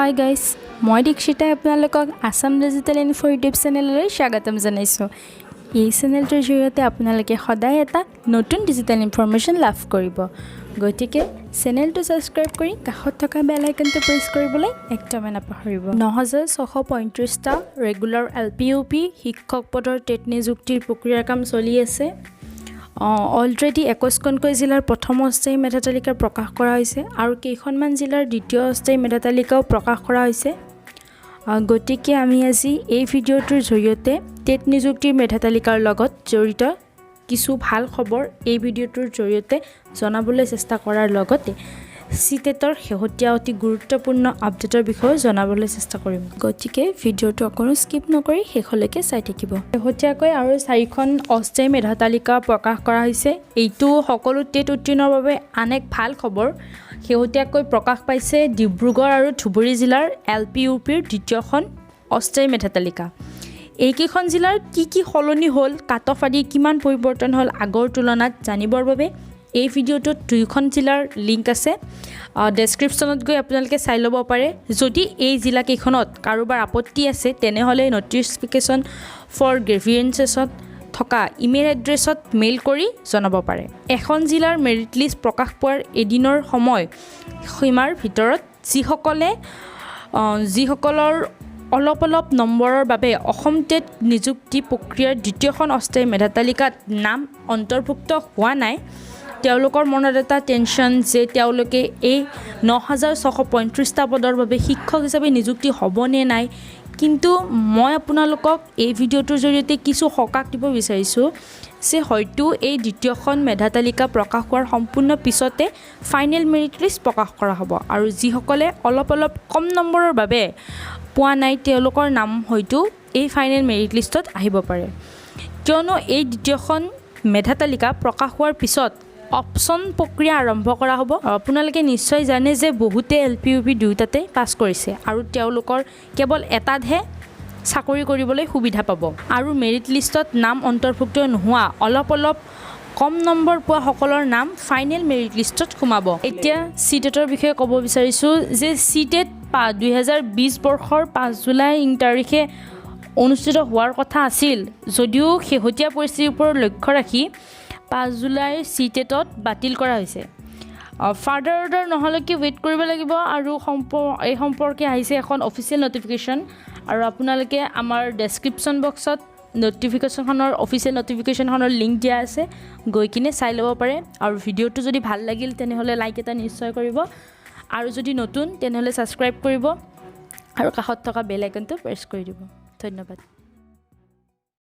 Hi guys, মই দীক্ষিতাই আপোনালোকক Assam digital info YouTube চেনেললৈ স্বাগতম জনাইছোঁ। এই চেনেলটোৰ জৰিয়তে আপোনালোকে সদায় এটা নতুন ডিজিটেল ইনফৰমেশ্যন লাভ কৰিব। গতিকে চেনেলটো ছাবস্ক্ৰাইব কৰি কাষত থকা বেল আইকনটো প্ৰেছ কৰিবলৈ একদমেই নাপাহৰিব। 9635টা ৰেগুলাৰ LPUP শিক্ষক পদৰ টেট নিযুক্তিৰ প্ৰক্ৰিয়াৰ কাম চলি আছে। অলৰেডি 21খনকৈ জিলাৰ প্ৰথম অস্থায়ী মেধা তালিকা প্ৰকাশ কৰা হৈছে আৰু কেইখনমান জিলাৰ দ্বিতীয় অস্থায়ী মেধা তালিকাও প্ৰকাশ কৰা হৈছে। গতিকে আমি আজি এই ভিডিঅ'টোৰ জৰিয়তে টেট নিযুক্তিৰ মেধা তালিকাৰ লগত জড়িত কিছু ভাল খবৰ এই ভিডিঅ'টোৰ জৰিয়তে জনাবলৈ চেষ্টা কৰাৰ লগতে চিটেটৰ শেহতীয়া অতি গুৰুত্বপূৰ্ণ আপডেটৰ বিষয়ে জনাবলৈ চেষ্টা কৰিম। গতিকে ভিডিঅ'টো অকণো স্কিপ নকৰি শেষলৈকে চাই থাকিব। শেহতীয়াকৈ আৰু 4খন অস্থায়ী মেধা তালিকা প্ৰকাশ কৰা হৈছে। এইটো সকলো টেট উত্তীৰ্ণৰ বাবে আন এক ভাল খবৰ। শেহতীয়াকৈ প্ৰকাশ পাইছে ডিব্ৰুগড় আৰু ধুবুৰী জিলাৰ LPUPৰ দ্বিতীয়খন অস্থায়ী মেধা তালিকা। এইকেইখন জিলাৰ কি সলনি হ'ল, কাট অফ আদি কিমান পৰিৱৰ্তন হ'ল আগৰ তুলনাত জানিবৰ বাবে এই ভিডিঅ'টোত 2খন জিলাৰ লিংক আছে। ডেছক্ৰিপশ্যনত গৈ আপোনালোকে চাই ল'ব পাৰে। যদি এই জিলাকেইখনত কাৰোবাৰ আপত্তি আছে তেনেহ'লে নটিফিকেশ্যন ফৰ গ্ৰেভিয়েঞ্চেছত থকা ইমেইল এড্ৰেছত মেইল কৰি জনাব পাৰে। এখন জিলাৰ মেৰিট লিষ্ট প্ৰকাশ পোৱাৰ এদিনৰ সময় সীমাৰ ভিতৰত যিসকলৰ অলপ নম্বৰৰ বাবে অসম টেট নিযুক্তি প্ৰক্ৰিয়াৰ দ্বিতীয়খন অস্থায়ী মেধা তালিকাত নাম অন্তৰ্ভুক্ত হোৱা নাই, তেওঁলোকৰ মনত এটা টেনশ্যন যে তেওঁলোকে এই 9635টা পদৰ বাবে শিক্ষক হিচাপে নিযুক্তি হ'বনে নাই। কিন্তু মই আপোনালোকক এই ভিডিঅ'টোৰ জৰিয়তে কিছু সকাহ দিব বিচাৰিছোঁ যে হয়তো এই দ্বিতীয়খন মেধা তালিকা প্ৰকাশ হোৱাৰ সম্পূৰ্ণ পিছতে ফাইনেল মেৰিট লিষ্ট প্ৰকাশ কৰা হ'ব আৰু যিসকলে অলপ কম নম্বৰৰ বাবে পোৱা নাই তেওঁলোকৰ নাম হয়তো এই ফাইনেল মেৰিট লিষ্টত আহিব পাৰে। কিয়নো এই দ্বিতীয়খন মেধা তালিকা প্ৰকাশ হোৱাৰ পিছত অপশ্যন প্ৰক্ৰিয়া আৰম্ভ কৰা হ'ব। আপোনালোকে নিশ্চয় জানে যে বহুতে LPUP দুয়োটাতে পাছ কৰিছে আৰু তেওঁলোকৰ কেৱল এটাতহে চাকৰি কৰিবলৈ সুবিধা পাব আৰু মেৰিট লিষ্টত নাম অন্তৰ্ভুক্ত নোহোৱা অলপ কম নম্বৰ পোৱা সকলৰ নাম ফাইনেল মেৰিট লিষ্টত সোমাব। এতিয়া চিটেটৰ বিষয়ে ক'ব বিচাৰিছোঁ যে চিটেট 2020 বৰ্ষৰ 5 জুলাই তাৰিখে অনুষ্ঠিত হোৱাৰ কথা আছিল, যদিও শেহতীয়া পৰিস্থিতিৰ ওপৰত লক্ষ্য ৰাখি 5 জুলাইৰ চিটেটত বাতিল কৰা হৈছে। ফাৰ্ডাৰ অৰ্ডাৰ নহ'লেকে ৱেইট কৰিব লাগিব আৰু এই সম্পৰ্কে আহিছে এখন অফিচিয়েল নটিফিকেশ্যন আৰু আপোনালোকে আমাৰ ডেছক্ৰিপশ্যন বক্সত অফিচিয়েল নটিফিকেশ্যনখনৰ লিংক দিয়া আছে, গৈ কিনে চাই ল'ব পাৰে। আৰু ভিডিঅ'টো যদি ভাল লাগিল তেনেহ'লে লাইক এটা নিশ্চয় কৰিব আৰু যদি নতুন তেনেহ'লে ছাবস্ক্ৰাইব কৰিব আৰু কাষত থকা বেল আইকনটো প্ৰেছ কৰি দিব। ধন্যবাদ।